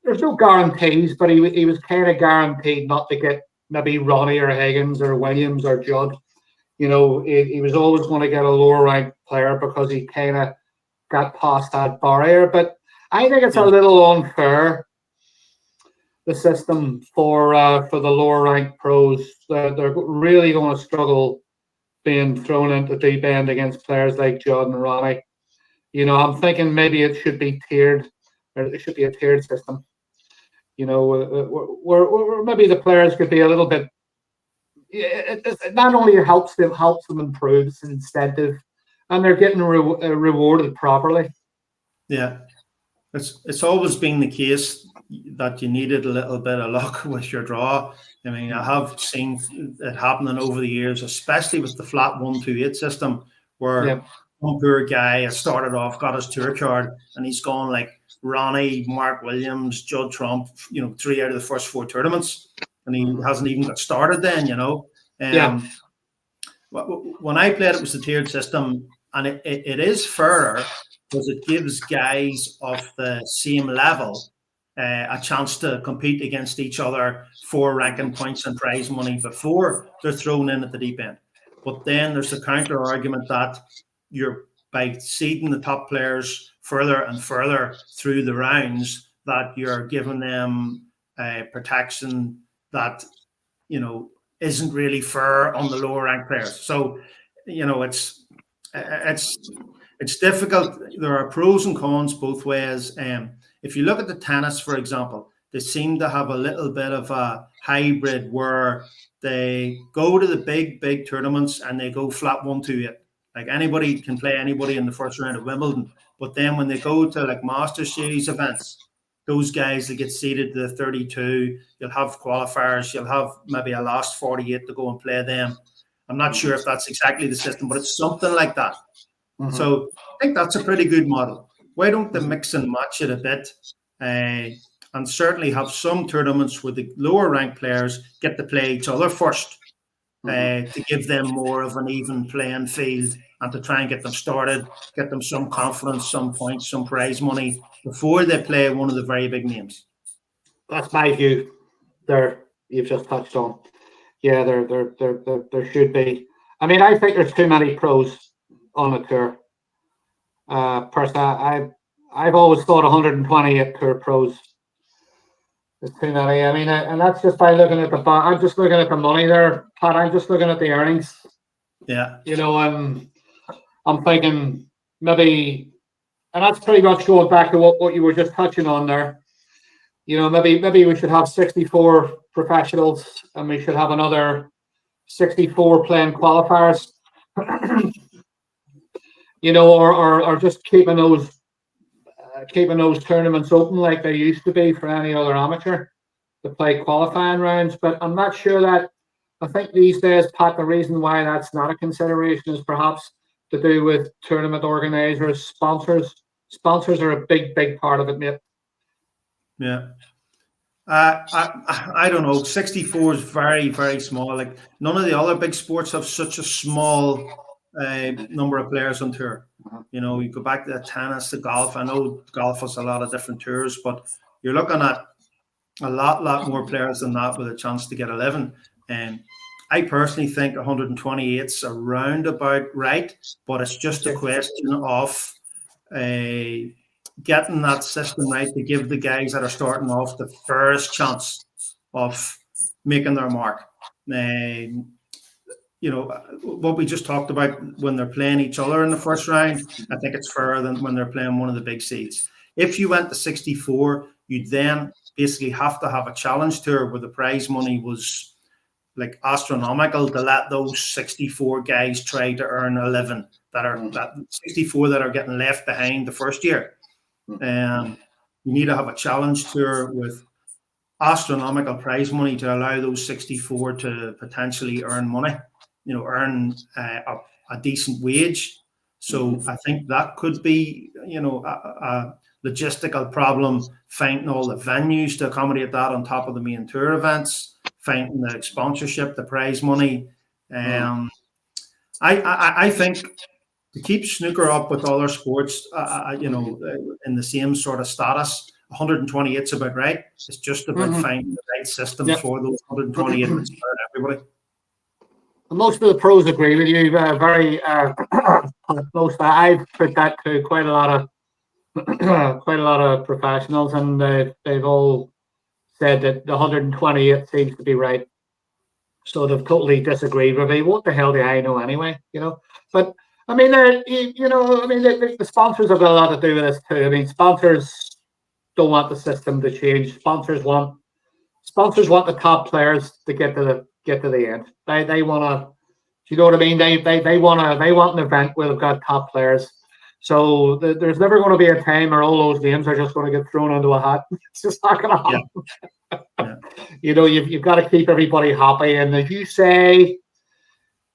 there's no guarantees, but he was kind of guaranteed not to get maybe Ronnie or Higgins or Williams or Judd. He was always going to get a lower ranked player because he kind of got past that barrier. But I think it's a little unfair, the system for the lower ranked pros. They're really going to struggle being thrown into the deep end against players like Judd and Ronnie. I'm thinking maybe it should be tiered, or it should be a tiered system. Where maybe the players could be a little bit. It not only helps them improve, it's an incentive, and they're getting rewarded properly. Yeah, it's always been the case that you needed a little bit of luck with your draw. I mean, I have seen it happening over the years, especially with the flat 1-2-8 system, where one poor guy has started off, got his tour card, and he's gone like Ronnie, Mark Williams, Judd Trump, 3 out of the first 4 tournaments, and he hasn't even got started then, When I played, it was the tiered system. and it is fairer because it gives guys of the same level a chance to compete against each other for ranking points and prize money before they're thrown in at the deep end. But then there's the counter argument that you're, by seeding the top players further and further through the rounds, that you're giving them protection that, isn't really fair on the lower ranked players. So, it's difficult. There are pros and cons both ways. If you look at the tennis, for example, they seem to have a little bit of a hybrid where they go to the big tournaments and they go flat 1-2-8. Like anybody can play anybody in the first round of Wimbledon. But then when they go to like Master Series events, those guys that get seeded to the 32, you'll have qualifiers, you'll have maybe a last 48 to go and play them. I'm not sure if that's exactly the system, but it's something like that. Mm-hmm. So I think that's a pretty good model. Why don't they mix and match it a bit and certainly have some tournaments where the lower ranked players get to play each other first to give them more of an even playing field and to try and get them started, get them some confidence, some points, some prize money before they play one of the very big names. That's my view there. You've just touched on. Yeah, there should be. I mean, I think there's too many pros on a tour. Personally, I've always thought 128 tour pros is too many. I mean, and that's just by looking at I'm just looking at the money there, Pat. I'm just looking at the earnings. Yeah. I'm thinking maybe, and that's pretty much going back to what you were just touching on there. Maybe we should have 64 professionals and we should have another 64 playing qualifiers. Or just keeping those tournaments open like they used to be for any other amateur to play qualifying rounds. But I'm not sure that. I think these days, Pat, the reason why that's not a consideration is perhaps to do with tournament organizers, sponsors. Sponsors are a big part of it, mate. Yeah. I don't know. 64 is very, very small. Like none of the other big sports have such a small number of players on tour. You go back to the tennis, the golf. I know golf has a lot of different tours, but you're looking at a lot more players than that with a chance to get 11. And I personally think 128 is around about right, but it's just a question of getting that system right to give the guys that are starting off the first chance of making their mark. What we just talked about when they're playing each other in the first round, I think it's fairer than when they're playing one of the big seeds. If you went to 64, you'd then basically have to have a challenge tour where the prize money was like astronomical to let those 64 guys try to earn 11 that 64 that are getting left behind the first year. You need to have a challenge tour with astronomical prize money to allow those 64 to potentially earn money, earn a decent wage. So I think that could be, a logistical problem, finding all the venues to accommodate that on top of the main tour events, finding the sponsorship, the prize money. I think to keep snooker up with other sports, in the same sort of status, 128 is about right. It's just about finding the right system for those 128 to start everybody. Most of the pros agree with you. I've put that to quite a lot of professionals, and they've all said that the 128 seems to be right. So they've totally disagreed with me. What the hell do I know anyway? But I mean, the sponsors have got a lot to do with this too. I mean, sponsors don't want the system to change. Sponsors want the top players to get to the end. They want to. Do you know what I mean? They want an event where they've got top players. So there's never going to be a time where all those names are just going to get thrown into a hat. It's just not going to happen. Yeah. You've got to keep everybody happy, and as you say,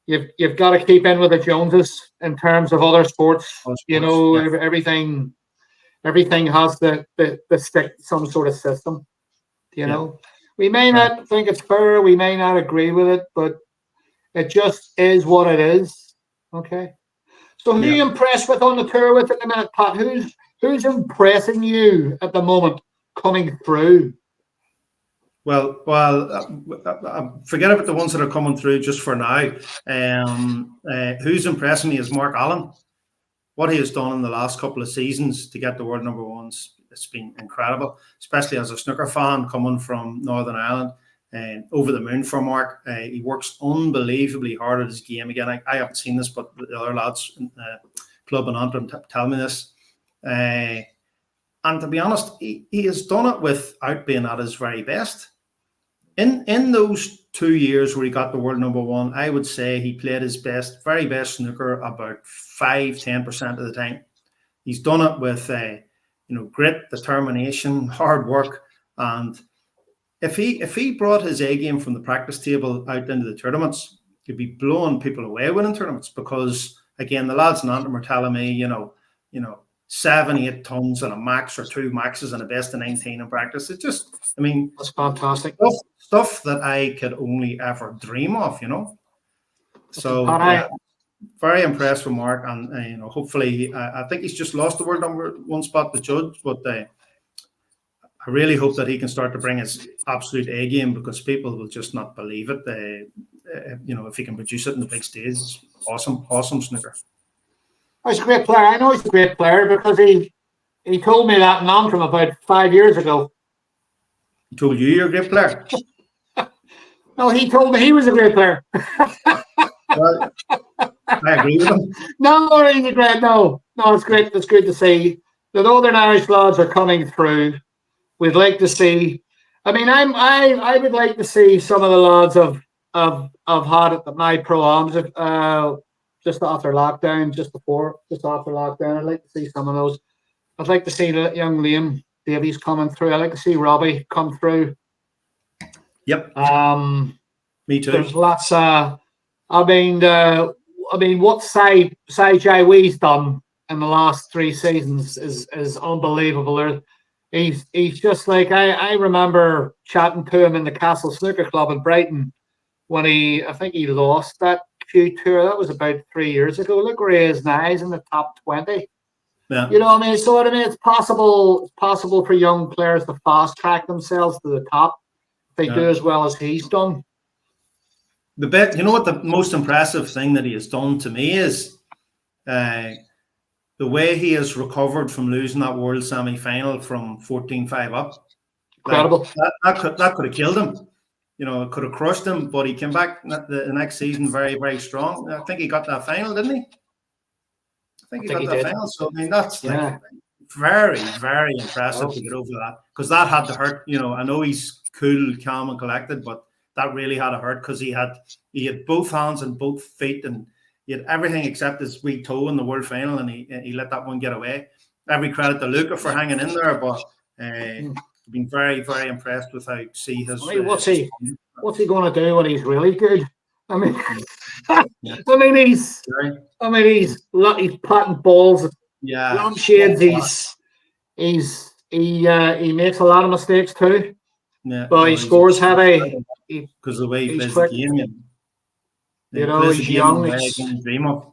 you've got to keep in with the Joneses in terms of other sports. Everything has to stick some sort of system. We may not think it's fair, we may not agree with it, but it just is what it is. Okay. So who are you impressed with on the tour with at the minute, Pat? Who's impressing you at the moment coming through? Well, forget about the ones that are coming through just for now. Who's impressing me is Mark Allen. What he has done in the last couple of seasons to get the world number ones, it's been incredible, especially as a snooker fan coming from Northern Ireland. And over the moon for Mark. He works unbelievably hard at his game. Again, I haven't seen this, but the other lads in the club in Antrim tell me this. And to be honest, he has done it without being at his very best. In those 2 years where he got the world number one, I would say he played his very best snooker about 5-10% of the time. He's done it with grit, determination, hard work, and if he brought his A game from the practice table out into the tournaments, he'd be blowing people away winning tournaments. Because again, the lads in Antrim are telling me, 7-8 tons and a max or 2 maxes and a best of 19 in practice. It just, that's fantastic stuff that I could only ever dream of, So very impressed with Mark, and hopefully, I think he's just lost the world number one spot to Judge, but I really hope that he can start to bring his absolute A game, because people will just not believe it. If he can produce it in the big stage, awesome snooker. He's a great player. I know he's a great player because he told me that in Antrim about 5 years ago. He told you you're a great player? No, he told me he was a great player. Well, I agree with him. No, he's a great. No, it's great. It's good to see the Northern Irish lads are coming through. We'd like to see. I would like to see some of the lads I've had at my pro-ams just after lockdown, just after lockdown. I'd like to see some of those. I'd like to see young Liam Davies coming through. I'd like to see Robbie come through. Yep. Me too. There's lots. What Sai Jai Wee's done in the last 3 seasons is unbelievable. He's just like I remember chatting to him in the Castle Snooker Club in Brighton when I think he lost that Q Tour. That was about 3 years ago. Look where he is now. He's in the top 20. Yeah. So it's possible for young players to fast track themselves to the top if they do as well as he's done. What the most impressive thing that he has done to me is the way he has recovered from losing that world semi-final from 14-5 up. Incredible. That could have killed him. It could have crushed him, but he came back the next season very, very strong. I think he got that final, didn't he? I think he got that final. So, that's very, very impressive to get over that, because that had to hurt. I know he's cool, calm and collected, but that really had to hurt, because he had both hands and both feet, and he had everything except his wee toe in the world final, and he let that one get away. Every credit to Luca for hanging in there, but been very, very impressed with how see his. What's he going to do when he's really good? He's patting balls. Yeah. Lampshades. He makes a lot of mistakes too. Yeah. But he scores heavy. Because the way he plays the game. He's young. Dream of.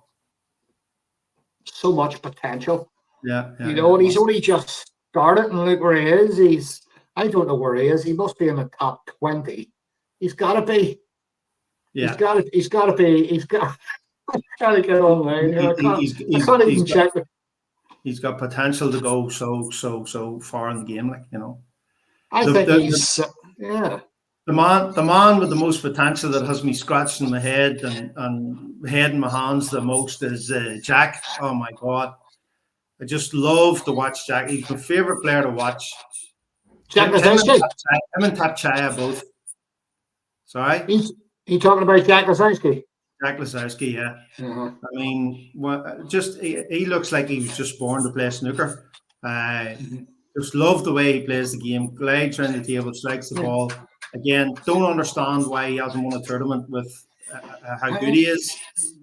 So much potential. Yeah. And he's only just started, and look where he is. I don't know where he is. He must be in the top 20. He's got to be. Yeah. He's got to be. He's got to get online. I can't even check it. He's got potential to go so far in the game, I think he's the man with the most potential that has me scratching my head and head in my hands the most is Jack. Oh my God. I just love to watch Jack. He's my favorite player to watch. Jack Lisowski. Him and Tapchaya both. Sorry? You talking about Jack Lisowski? Jack Lisowski, yeah. He looks like he was just born to play snooker. Just love the way he plays the game. Glides around the table, strikes the ball. Again, don't understand why he hasn't won a tournament with how good he is.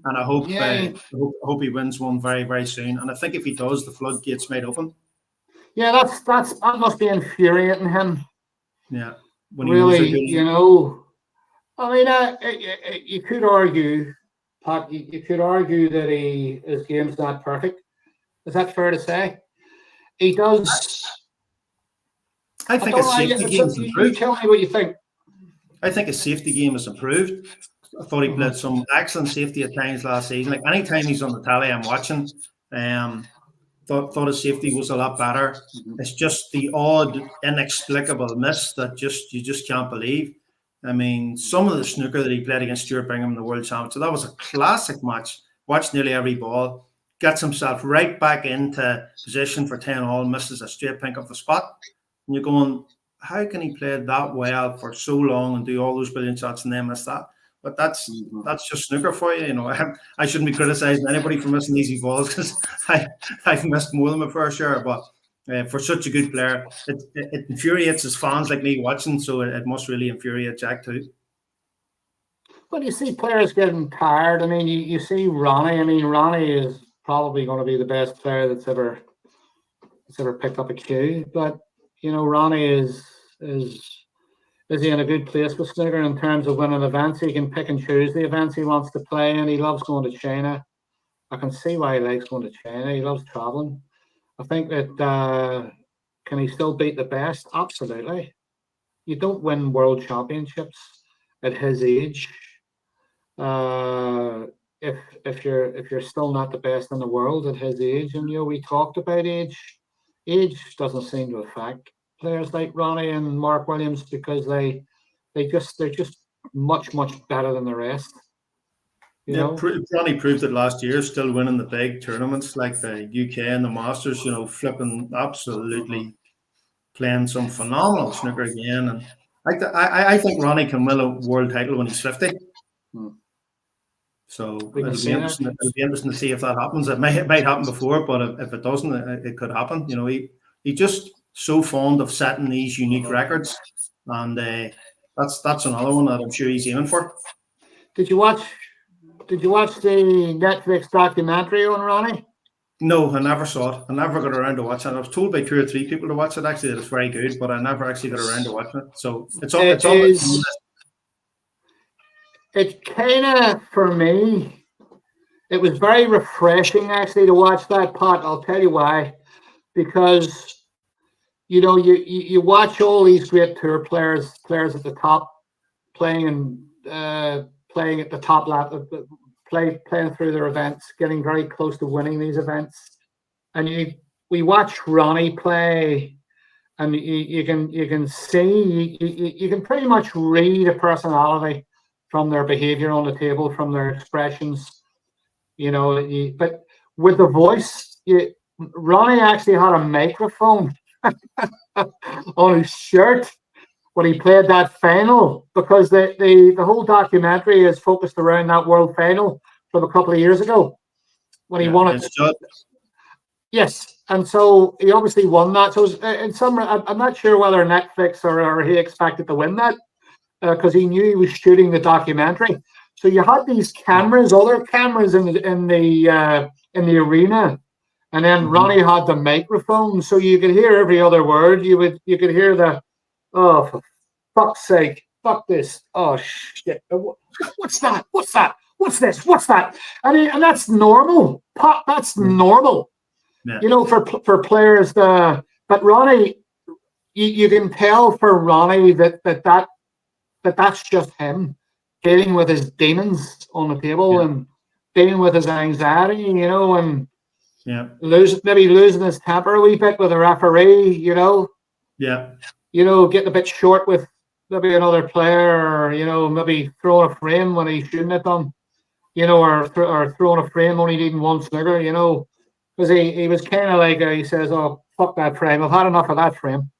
And I hope he wins one very, very soon. And I think if he does, the floodgates might open. Yeah, that must be infuriating him. Yeah, when he really, you could argue Pat, you could argue that his game's not perfect. Is that fair to say? He does. I think his safety game has You improved. tell me what you think. I think his safety game has improved. I thought he played some excellent safety at times last season. Like anytime he's on the tally, I'm watching. Thought his safety was a lot better. It's just the odd, inexplicable miss that you just can't believe. I mean, some of the snooker that he played against Stuart Bingham in the World Championship, that was a classic match. Watched nearly every ball, gets himself right back into position for 10-all, misses a straight pink off the spot. And you're going, how can he play that well for so long and do all those brilliant shots and then miss that? But that's just snooker for you. You know, I shouldn't be criticising anybody for missing easy balls because I've missed more than my fair share. But for such a good player, it infuriates his fans like me watching. So it must really infuriate Jack too. Well, you see players getting tired. I mean, you see Ronnie. I mean, Ronnie is probably going to be the best player that's ever picked up a cue. But you know, Ronnie is he in a good place with snooker in terms of winning events? He can pick and choose the events he wants to play, and he loves going to China. I can see why he likes going to China. He loves traveling. I think that can he still beat the best? Absolutely. You don't win world championships at his age if you're still not the best in the world at his age. And you know, we talked about age. Age doesn't seem to affect players like Ronnie and Mark Williams because they're just much better than the rest. You know? Ronnie proved it last year, still winning the big tournaments like the UK and the Masters. You know, flipping absolutely playing some phenomenal snooker again. And I think Ronnie can win a world title when he's 50. So it'll be interesting to see if that happens. It might happen before, but if it doesn't, it could happen. You know, he just so fond of setting these unique records, and that's another one that I'm sure he's aiming for. Did you watch the Netflix documentary on Ronnie? No, I never saw it. I never got around to watching it. I was told by 2 or 3 people to watch it actually that it's very good, but I never actually got around to watching it. So it's on. It kind of, for me, it was very refreshing actually to watch that, Pat. I'll tell you why. Because, you know, you watch all these great tour players at the top playing at the top level, playing through their events, getting very close to winning these events. And we watch Ronnie play, and you can see, you can pretty much read a personality from their behavior on the table, from their expressions, you know. But with the voice, Ronnie actually had a microphone on his shirt when he played that final, because the whole documentary is focused around that world final from a couple of years ago when he won it. Yes, and so he obviously won that. So I'm not sure whether Netflix or he expected to win that, because he knew he was shooting the documentary. So you had these cameras, other cameras in the arena, and then Ronnie had the microphone, so you could hear every other word. You could hear the, oh, for fuck's sake, fuck this, oh shit, what's that? What's that? What's this? What's that? And that's normal. That's normal. Yeah. You know, for players. But Ronnie, you can tell for Ronnie that's just him dealing with his demons on the table and dealing with his anxiety, you know, and maybe losing his temper a wee bit with a referee, you know. Yeah. You know, getting a bit short with maybe another player, or, you know, maybe throwing a frame when he shouldn't have done, you know, or throwing a frame only needing one snooker, you know, because he was kind of like, he says, oh, fuck that frame. I've had enough of that frame.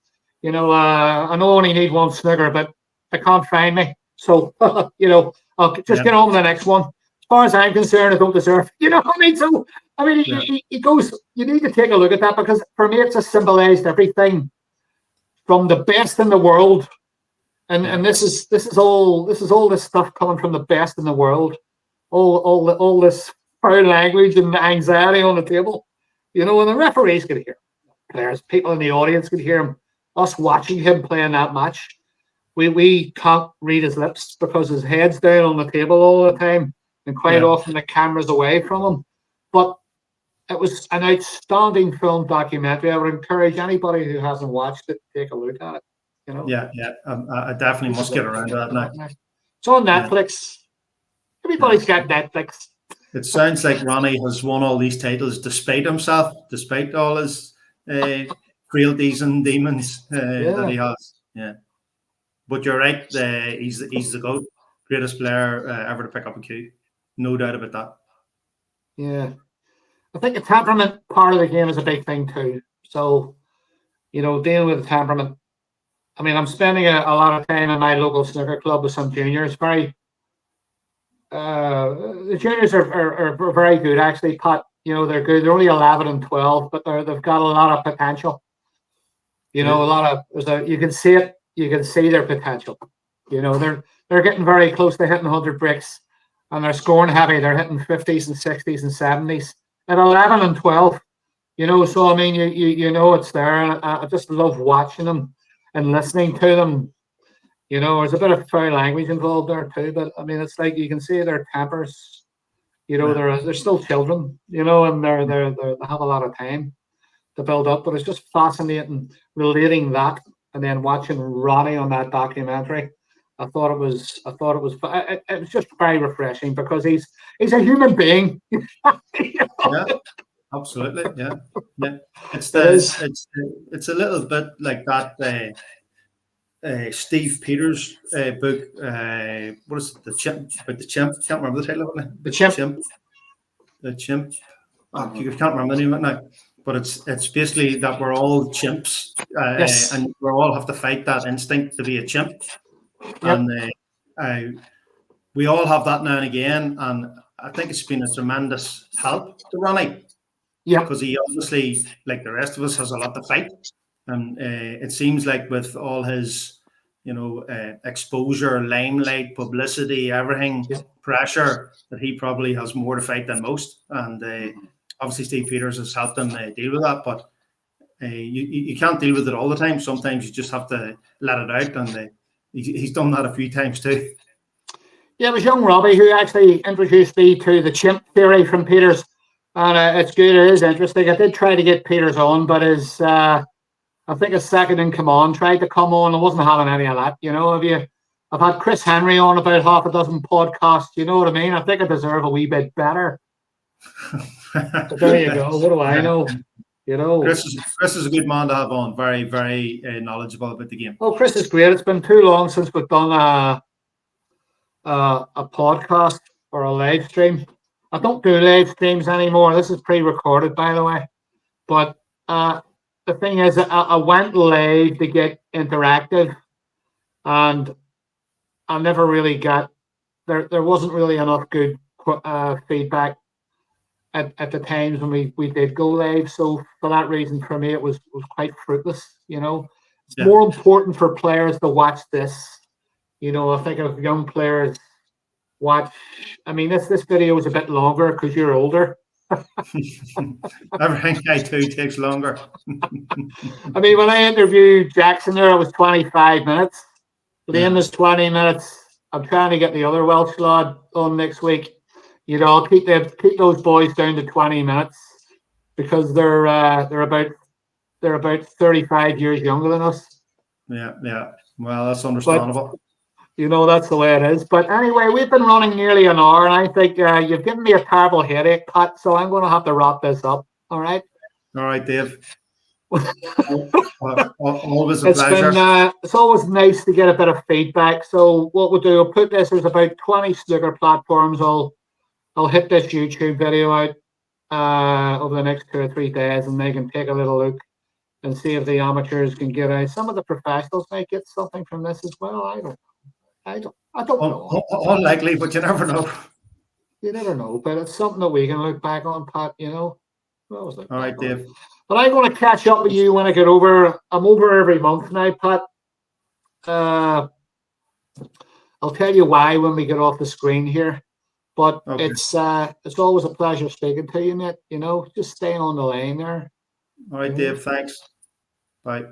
You know, I know I only need one snooker, but I can't find me. So, you know, I'll just get on to the next one. As far as I'm concerned, I don't deserve. You know what I mean? So, I mean, he goes, you need to take a look at that, because for me, it's just symbolized everything from the best in the world. And this is all this stuff coming from the best in the world. All this foul language and anxiety on the table. You know, and the referees could hear, players, people in the audience could hear him, us watching him playing that match. We can't read his lips because his head's down on the table all the time, and quite often the camera's away from him. But it was an outstanding film documentary. I would encourage anybody who hasn't watched it to take a look at it. You know. Yeah. I definitely must get around to that now. It's on Netflix. Everybody's got Netflix. It sounds like Ronnie has won all these titles despite himself, despite all his frailties and demons that he has. Yeah. But you're right. He's the GOAT, greatest player ever to pick up a cue. No doubt about that. Yeah. I think the temperament part of the game is a big thing too. So, you know, dealing with the temperament. I mean, I'm spending a lot of time in my local snooker club with some juniors. The juniors are very good, actually, Pat. You know, they're good. They're only 11 and 12, but they've got a lot of potential. You know, you can see it. You can see their potential. You know, they're getting very close to hitting 100 bricks, and they're scoring heavy. They're hitting 50s and 60s and 70s at 11 and 12. You know, so I mean, you know it's there, and I just love watching them and listening to them. You know, there's a bit of foul language involved there too, but I mean, it's like you can see their tempers. You know, they're still children. You know, and they have a lot of time to build up. But it's just fascinating relating that, and then watching Ronnie on that documentary. I thought it was just very refreshing because he's a human being. You know? Yeah, absolutely. Yeah. It's a little bit like that. Steve Peters' book. What is it? The Chimp. About the chimp. Can't remember the title of it. The Chimp. The Chimp. You can't remember the name of it now. But it's basically that we're all chimps, and we all have to fight that instinct to be a chimp. Yep. And we all have that now and again. And I think it's been a tremendous help to Ronnie. Yeah. Because he obviously, like the rest of us, has a lot to fight. And it seems like with all his, you know, exposure, limelight, publicity, everything, pressure, that he probably has more to fight than most. And obviously Steve Peters has helped him deal with that. But you can't deal with it all the time. Sometimes you just have to let it out. And he's done that a few times too. Yeah, it was young Robbie who actually introduced me to the chimp theory from Peters. And it's good. It is interesting. I did try to get Peters on, but I think his second in command tried to come on. I wasn't having any of that. You know, I've had Chris Henry on about half a dozen podcasts. You know what I mean? I think I deserve a wee bit better. But there you go. What do I know? You know, Chris is a good man to have on. Very, very knowledgeable about the game. Oh, Chris is great. It's been too long since we've done a podcast or a live stream. I don't do live streams anymore. This is pre-recorded, by the way. But the thing is, I went live to get interactive, and I never really got there wasn't really enough good feedback at the times when we did go live. So for that reason, for me, it was quite fruitless. You know, it's more important for players to watch this. You know, I think if young players watch, I mean, this video is a bit longer because you're older. Everything I do takes longer. I mean, when I interviewed Jackson there, it was 25 minutes. Liam is 20 minutes. I'm trying to get the other Welsh lad on next week. You know, I'll keep those boys down to 20 minutes because they're about 35 years younger than us. Yeah. Well, that's understandable. But, you know, that's the way it is. But anyway, we've been running nearly an hour, and I think you've given me a terrible headache, Pat, so I'm going to have to wrap this up. All right? All right, Dave. Always a pleasure. It's always nice to get a bit of feedback. So what we'll do, I'll put this, there's about 20 snooker platforms. I'll hit this YouTube video out over the next 2 or 3 days, and they can take a little look and see if the amateurs can get out. Some of the professionals might get something from this as well. I don't know. Unlikely, but you never know. You never know, but it's something that we can look back on, Pat, you know. All right, Dave. But I'm going to catch up with you when I get over. I'm over every month now, Pat. I'll tell you why when we get off the screen here. But it's always a pleasure speaking to you, mate. You know, just stay on the line there. All right, Dave. Thanks. Bye.